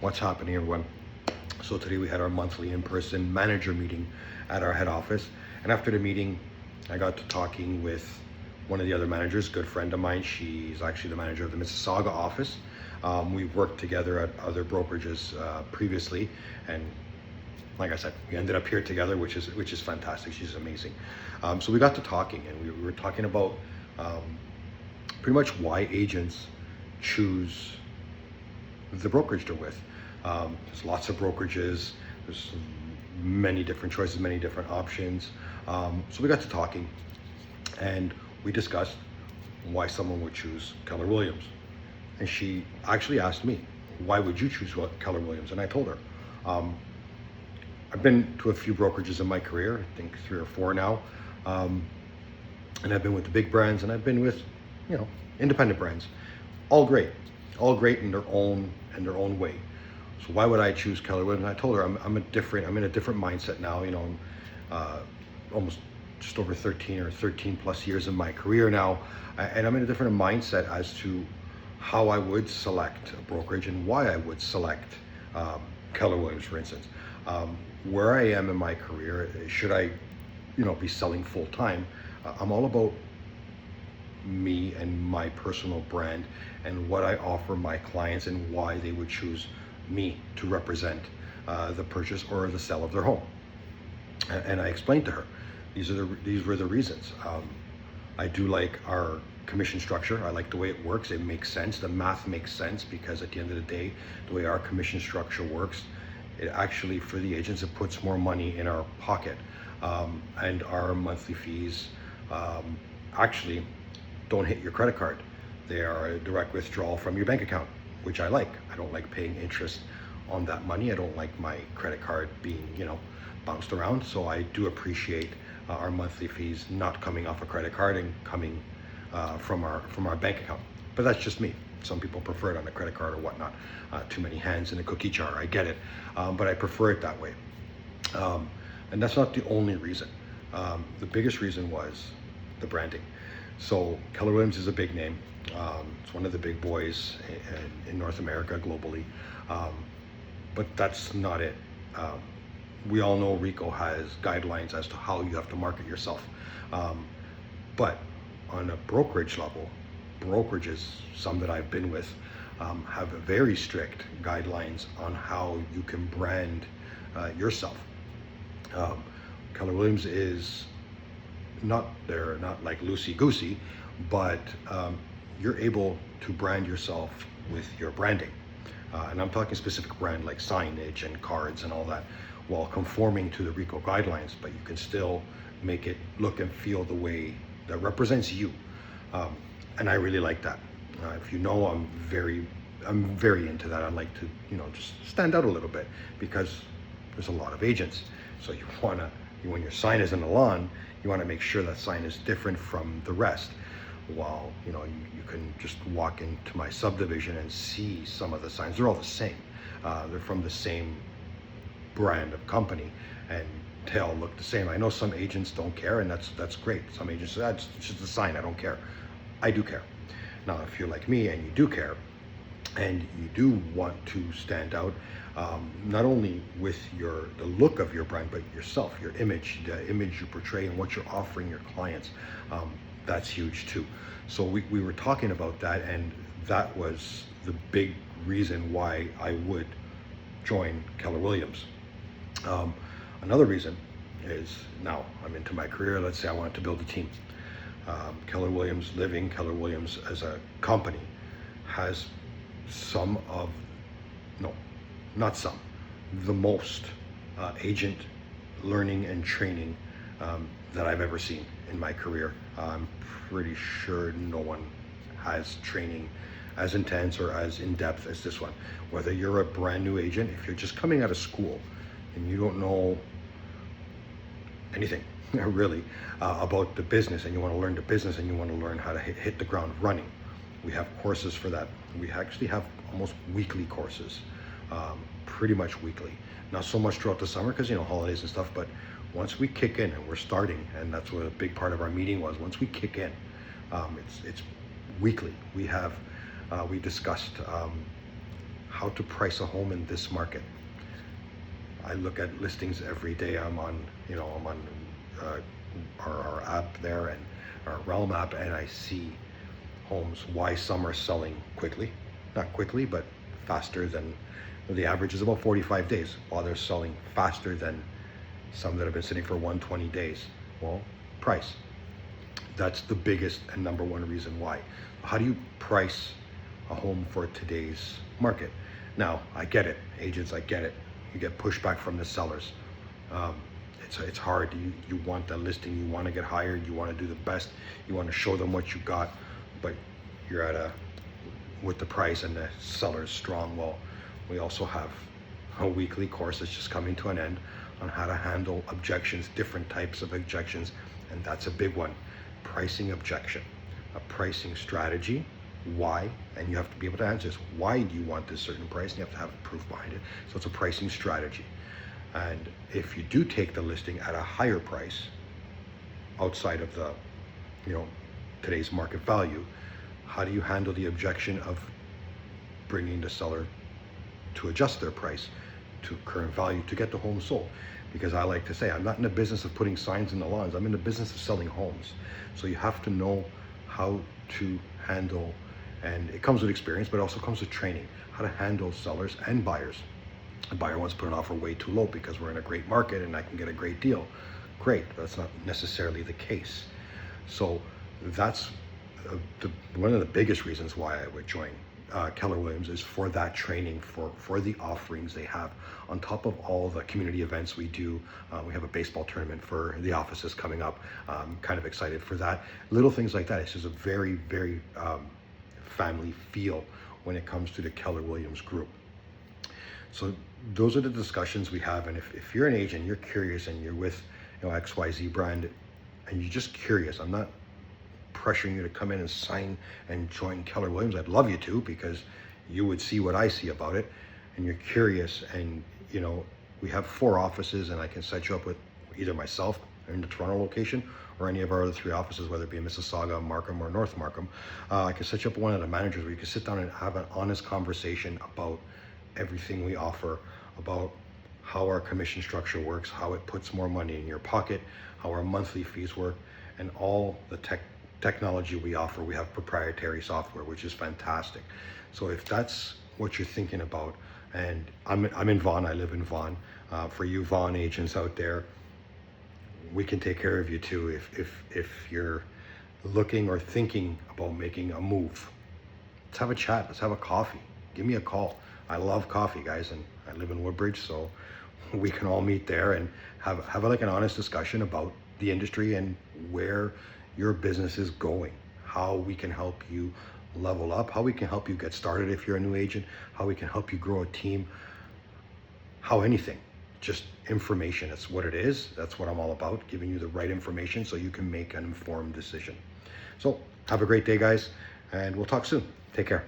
What's happening, everyone? So today we had our monthly in-person manager meeting at our head office, and after the meeting I got to talking with one of the other managers, good friend of mine. She's actually the manager of the Mississauga office. We've worked together at other brokerages previously, and like I said, we ended up here together, which is fantastic. She's amazing. So we got to talking, and we were talking about pretty much why agents choose the brokerage they're with. There's lots of brokerages. There's many different choices, many different options. So we got to talking, and we discussed why someone would choose Keller Williams. And she actually asked me, "Why would you choose Keller Williams?" And I told her, I've been to a few brokerages in my career, I think 3 or 4 now, and I've been with the big brands, and I've been with, independent brands. All great in their own way. So why would I choose Keller Williams? And I told her I'm in a different mindset now. Almost just over 13 plus years in my career now, and I'm in a different mindset as to how I would select a brokerage and why I would select Keller Williams, for instance. Where I am in my career, should I, be selling full time? I'm all about me and my personal brand and what I offer my clients and why they would choose me to represent the purchase or the sale of their home. And I explained to her, these were the reasons. I do like our commission structure. I like the way it works. It makes sense. The math makes sense, because at the end of the day, the way our commission structure works, it actually, for the agents, it puts more money in our pocket. And our monthly fees actually don't hit your credit card. They are a direct withdrawal from your bank account, which I like. I don't like paying interest on that money. I don't like my credit card being, bounced around. So I do appreciate our monthly fees not coming off a credit card and coming from our bank account. But that's just me. Some people prefer it on a credit card or whatnot. Too many hands in a cookie jar. I get it, but I prefer it that way. And that's not the only reason. The biggest reason was the branding. So Keller Williams is a big name. It's one of the big boys in North America, globally. But that's not it. We all know RICO has guidelines as to how you have to market yourself. But on a brokerage level, brokerages, some that I've been with, have very strict guidelines on how you can brand yourself. Keller Williams is they're not like loosey-goosey, but you're able to brand yourself with your branding. And I'm talking specific brand like signage and cards and all that, while conforming to the RICO guidelines, but you can still make it look and feel the way that represents you. And I really like that. If you know, I'm very into that. I like to, just stand out a little bit, because there's a lot of agents. So when your sign is in the lawn, you want to make sure that sign is different from the rest. While, you can just walk into my subdivision and see some of the signs. They're all the same. They're from the same brand of company, and they all look the same. I know some agents don't care, and that's great. Some agents say, it's just a sign, I don't care. I do care. Now, if you're like me and you do care, and you do want to stand out, not only with the look of your brand, but yourself, your image, the image you portray and what you're offering your clients, that's huge too. So we were talking about that, and that was the big reason why I would join Keller Williams. Another reason is, now I'm into my career, let's say I wanted to build a team. Keller Williams as a company has the most agent learning and training that I've ever seen in my career. I'm pretty sure no one has training as intense or as in-depth as this one. Whether you're a brand new agent, if you're just coming out of school and you don't know anything really about the business, and you want to learn the business, and you want to learn how to hit the ground running, we have courses for that. We actually have almost weekly courses, pretty much weekly. Not so much throughout the summer, because holidays and stuff, but once we kick in and we're starting, and that's what a big part of our meeting was, once we kick in, it's weekly. We discussed how to price a home in this market. I look at listings every day. I'm on our app there and our Realm app, and I see homes, why some are selling quickly, not quickly, but faster than the average is about 45 days, while they're selling faster than some that have been sitting for 120 days. Well, price. That's the biggest and number one reason why. How do you price a home for today's market? Now, I get it, agents, I get it. You get pushback from the sellers. It's hard. You want that listing, you want to get hired, you want to do the best, you want to show them what you got, but you're with the price and the seller's strong. Well, we also have a weekly course that's just coming to an end on how to handle objections, different types of objections, and that's a big one. Pricing objection, a pricing strategy, why, and you have to be able to answer this. Why do you want this certain price? And you have to have proof behind it. So it's a pricing strategy. And if you do take the listing at a higher price, outside of the, today's market value, how do you handle the objection of bringing the seller to adjust their price to current value to get the home sold? Because I like to say, I'm not in the business of putting signs in the lawns. I'm in the business of selling homes. So you have to know how to handle, and it comes with experience, but it also comes with training, how to handle sellers and buyers. A buyer wants to put an offer way too low because we're in a great market and I can get a great deal. Great, that's not necessarily the case. So that's one of the biggest reasons why I would join Keller Williams, is for that training, for the offerings they have. On top of all the community events we do, we have a baseball tournament for the offices coming up. I'm kind of excited for that. Little things like that. It's just a very, very family feel when it comes to the Keller Williams group. So those are the discussions we have. And if you're an agent, you're curious, and you're with XYZ brand, and you're just curious, I'm not pressuring you to come in and sign and join Keller Williams. I'd love you to, because you would see what I see about it, and you're curious. And we have 4 offices, and I can set you up with either myself in the Toronto location or any of our other 3 offices, whether it be in Mississauga, Markham, or North Markham. I can set you up with one of the managers where you can sit down and have an honest conversation about everything we offer, about how our commission structure works, how it puts more money in your pocket, how our monthly fees work, and all the technology we offer. We have proprietary software, which is fantastic. So if that's what you're thinking about, and I'm in Vaughan, I live in Vaughan. For you Vaughan agents out there, we can take care of you too. If you're looking or thinking about making a move, let's have a chat, let's have a coffee, give me a call. I love coffee, guys, and I live in Woodbridge, so we can all meet there and have like an honest discussion about the industry and where your business is going, how we can help you level up, how we can help you get started if you're a new agent, how we can help you grow a team, how anything, just information. That's what it is. That's what I'm all about, giving you the right information so you can make an informed decision. So have a great day, guys, and we'll talk soon. Take care.